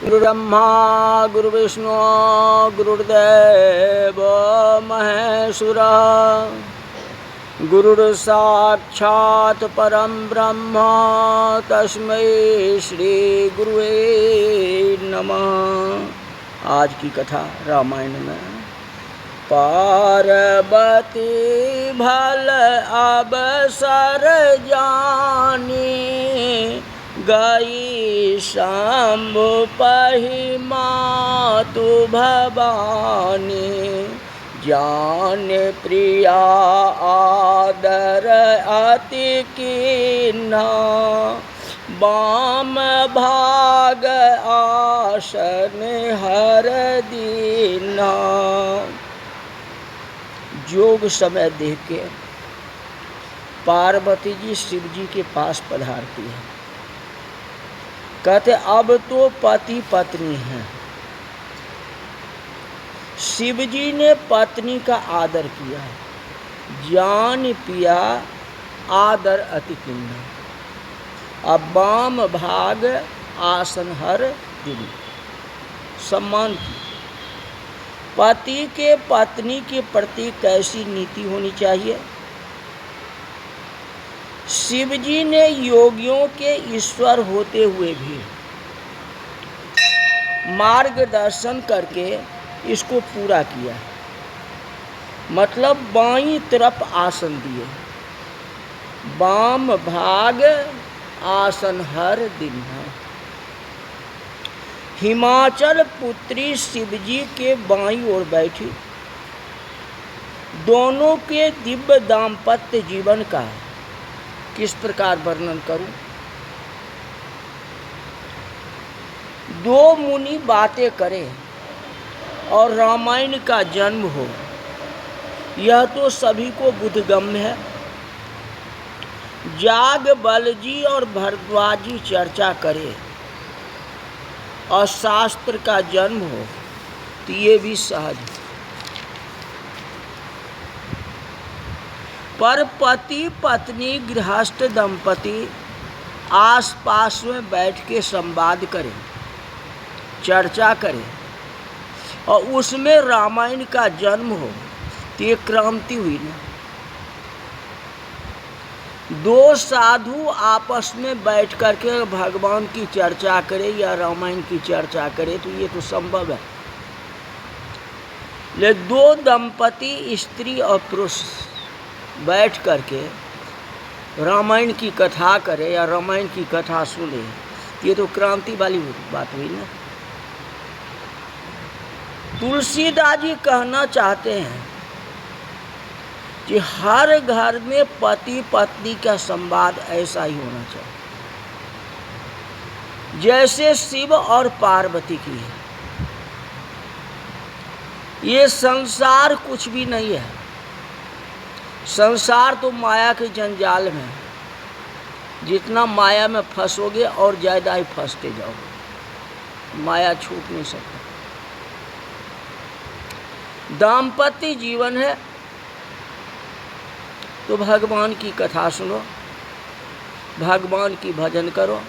गुरुर्ब्रह्मा गुरुर्विष्णु गुरुर्देव महेश्वरः गुरुर्साक्षात् परं ब्रह्म तस्मै श्री गुरुवे नमः। आज की कथा रामायण में पार्वती भल अवसर जानी गई शंभु पहि मातु भवानी जान प्रिया आदर अति कीन्हा बाम भाग आसन हर दीना। जोग समय देख के पार्वती जी शिव जी के पास पधारती है। कहते अब तो पति पत्नी हैं। शिव जी ने पत्नी का आदर किया, जान पिया आदर अति किन्ना। अब बाम भाग आसन हर दिन सम्मान की। पति के पत्नी के प्रति कैसी नीति होनी चाहिए। शिव जी ने योगियों के ईश्वर होते हुए भी मार्गदर्शन करके इसको पूरा किया। मतलब बाईं तरफ आसन दिए, बाम भाग आसन हर दिन है। हिमाचल पुत्री शिव जी के बाईं ओर बैठी। दोनों के दिव्य दाम्पत्य जीवन का किस प्रकार वर्णन करूं। दो मुनि बातें करें और रामायण का जन्म हो, यह तो सभी को बुद्धगम्य है। जागबल जी और भरद्वाजी चर्चा करें और शास्त्र का जन्म हो, तो ये भी सहज है। पर पति पत्नी गृहस्थ दंपति आसपास में बैठ के संवाद करें, चर्चा करें और उसमें रामायण का जन्म हो, तो ये क्रांति हुई ना। दो साधु आपस में बैठ करके भगवान की चर्चा करें या रामायण की चर्चा करें, तो ये तो संभव है। ले दो दंपति स्त्री और पुरुष बैठ करके रामायण की कथा करे या रामायण की कथा सुने, ये तो क्रांति वाली बात हुई ना। तुलसीदास जी कहना चाहते हैं कि हर घर में पति पत्नी का संवाद ऐसा ही होना चाहिए जैसे शिव और पार्वती की है। ये संसार कुछ भी नहीं है। संसार तो माया के जंजाल में है। जितना माया में फंसोगे और ज़्यादा ही फंसते जाओगे, माया छूट नहीं सकता। दाम्पत्य जीवन है तो भगवान की कथा सुनो, भगवान की भजन करो,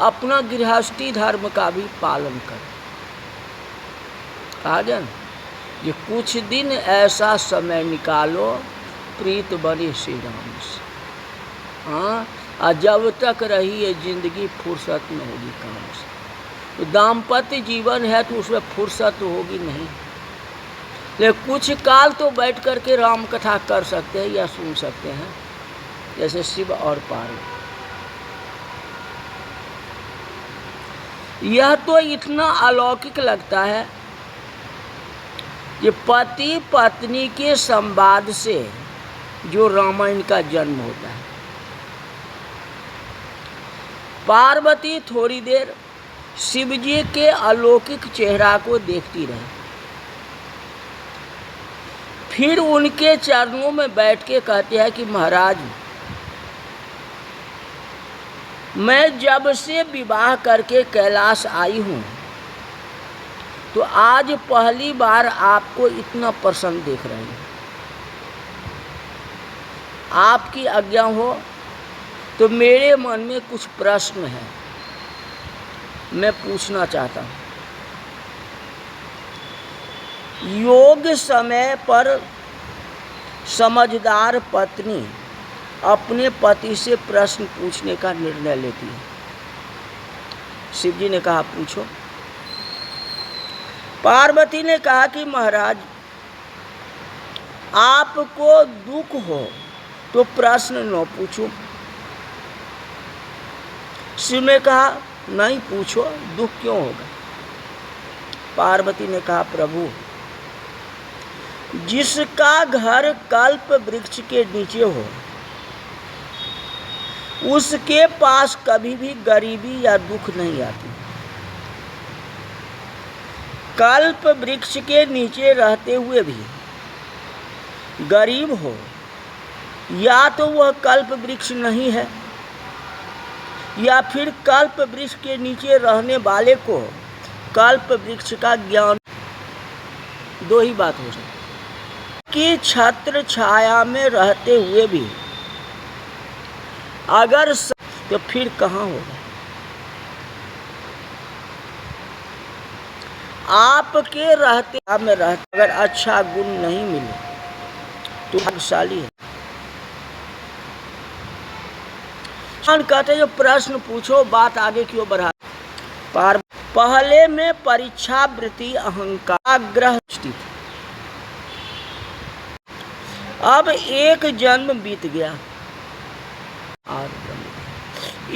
अपना गृहस्थी धर्म का भी पालन करो। कहा गया ना, ये कुछ दिन ऐसा समय निकालो प्रीत बने श्री राम से। हाँ, और जब तक रही ये जिंदगी फुर्सत में होगी काम से। तो दाम्पत्य जीवन है तो उसमें फुर्सत तो होगी नहीं, लेकिन कुछ काल तो बैठ करके राम कथा कर सकते हैं या सुन सकते हैं, जैसे शिव और पार्वती। यह तो इतना अलौकिक लगता है कि पति पत्नी के संवाद से जो रामायण का जन्म होता है। पार्वती थोड़ी देर शिव जी के अलौकिक चेहरा को देखती रही, फिर उनके चरणों में बैठ के कहते हैं कि महाराज, मैं जब से विवाह करके कैलाश आई हूँ तो आज पहली बार आपको इतना प्रसन्न देख रहे हैं। आपकी आज्ञा हो तो मेरे मन में कुछ प्रश्न है। मैं पूछना चाहता हूँ। योग्य समय पर समझदार पत्नी अपने पति से प्रश्न पूछने का निर्णय लेती है। शिव जी ने कहा पूछो। पार्वती ने कहा कि महाराज आपको दुख हो तो प्रश्न न पूछो। शिव ने कहा नहीं पूछो, दुख क्यों होगा। पार्वती ने कहा प्रभु जिसका घर कल्प वृक्ष के नीचे हो उसके पास कभी भी गरीबी या दुख नहीं आती। कल्प वृक्ष के नीचे रहते हुए भी गरीब हो या तो वह कल्प वृक्ष नहीं है या फिर कल्प वृक्ष के नीचे रहने वाले को कल्प वृक्ष का ज्ञान। दो ही बात हो सकती कि छत्र छाया में रहते हुए भी अगर तो फिर कहाँ होगा। आपके रहते में रहते अगर अच्छा गुण नहीं मिले तो भाग्यशाली है। कहते जो प्रश्न पूछो, बात आगे क्यों बढ़ा। पहले में परीक्षा वृत्ति अहंकार ग्रह स्थित, अब एक जन्म बीत गया और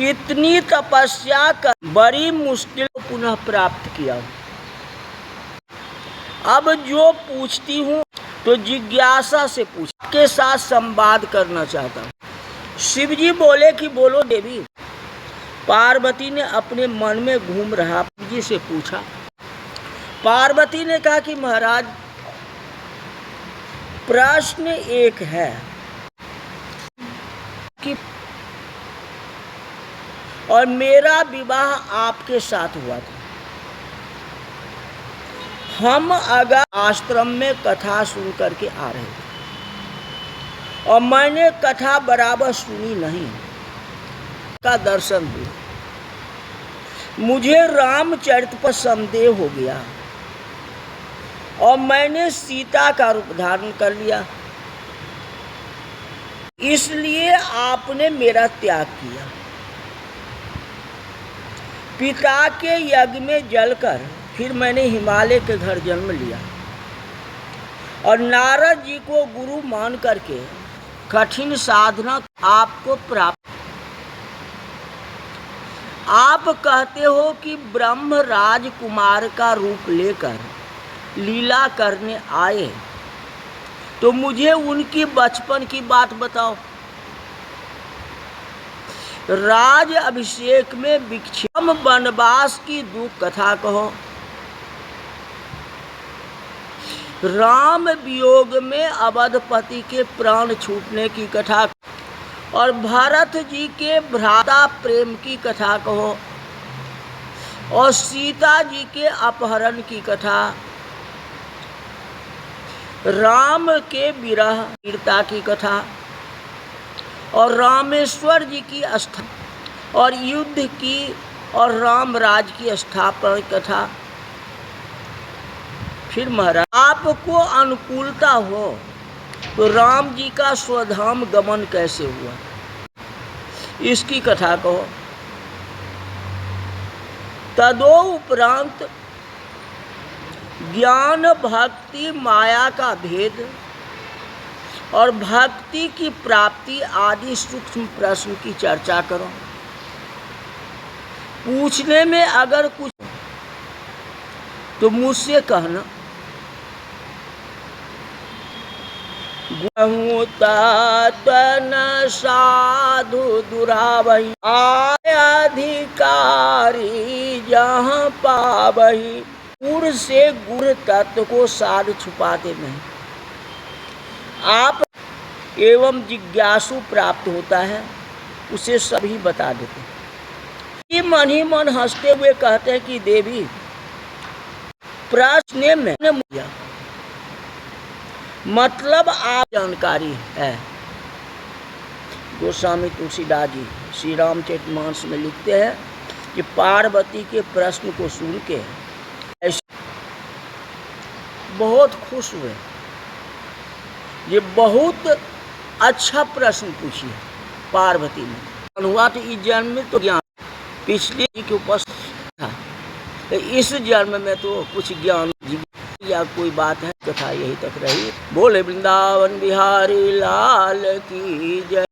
इतनी तपस्या कर बड़ी मुश्किल पुनः प्राप्त किया। अब जो पूछती हूँ तो जिज्ञासा से पूछ के साथ संवाद करना चाहता हूँ। शिव जी बोले कि बोलो देवी। पार्वती ने अपने मन में घूम रहा जी से पूछा। पार्वती ने कहा कि महाराज प्रश्न एक है कि और मेरा विवाह आपके साथ हुआ था। हम अगर आश्रम में कथा सुन करके आ रहे थे और मैंने कथा बराबर सुनी नहीं का दर्शन हुआ। मुझे रामचरित पर संदेह हो गया और मैंने सीता का रूप धारण कर लिया, इसलिए आपने मेरा त्याग किया। पिता के यज्ञ में जलकर फिर मैंने हिमालय के घर जन्म लिया और नारद जी को गुरु मान करके कठिन साधना आपको प्राप्त। आप कहते हो कि ब्रह्म राजकुमार का रूप लेकर लीला करने आए, तो मुझे उनकी बचपन की बात बताओ। राज अभिषेक में विक्षम वनवास की दुख कथा कहो। राम वियोग में अवधपति के प्राण छूटने की कथा और भरत जी के भ्राता प्रेम की कथा कहो और सीता जी के अपहरण की कथा, राम के विरह वीरता की कथा और रामेश्वर जी की स्थापना और युद्ध की और राम राज की स्थापना कथा। फिर महाराज आपको अनुकूलता हो तो राम जी का स्वधाम गमन कैसे हुआ, इसकी कथा कहो। तदोपरांत ज्ञान भक्ति माया का भेद और भक्ति की प्राप्ति आदि सूक्ष्म प्रश्न की चर्चा करो। पूछने में अगर कुछ तो मुझसे कहना। तन साधु दुरावही आय अधिकारी जहाँ पावही। गुड़ से गुड़ तत्व को साध छुपाते नहीं। आप एवं जिज्ञासु प्राप्त होता है उसे सभी बता देते हैं। ये मन ही मन हंसते हुए कहते हैं कि देवी प्रश्न में मतलब आप जानकारी है। गोस्वामी तुलसीदास जी श्री रामचरितमानस में लिखते हैं कि पार्वती के प्रश्न को सुन के ऐसे बहुत खुश हुए। ये बहुत अच्छा प्रश्न पूछिए पार्वती ने। हुआ तो इस जन्म में तो ज्ञान पिछले के उपस्थित था, तो इस जन्म में तो कुछ ज्ञान या कोई बात है। कथा यही तक रही। बोले वृंदावन बिहारी लाल की जय।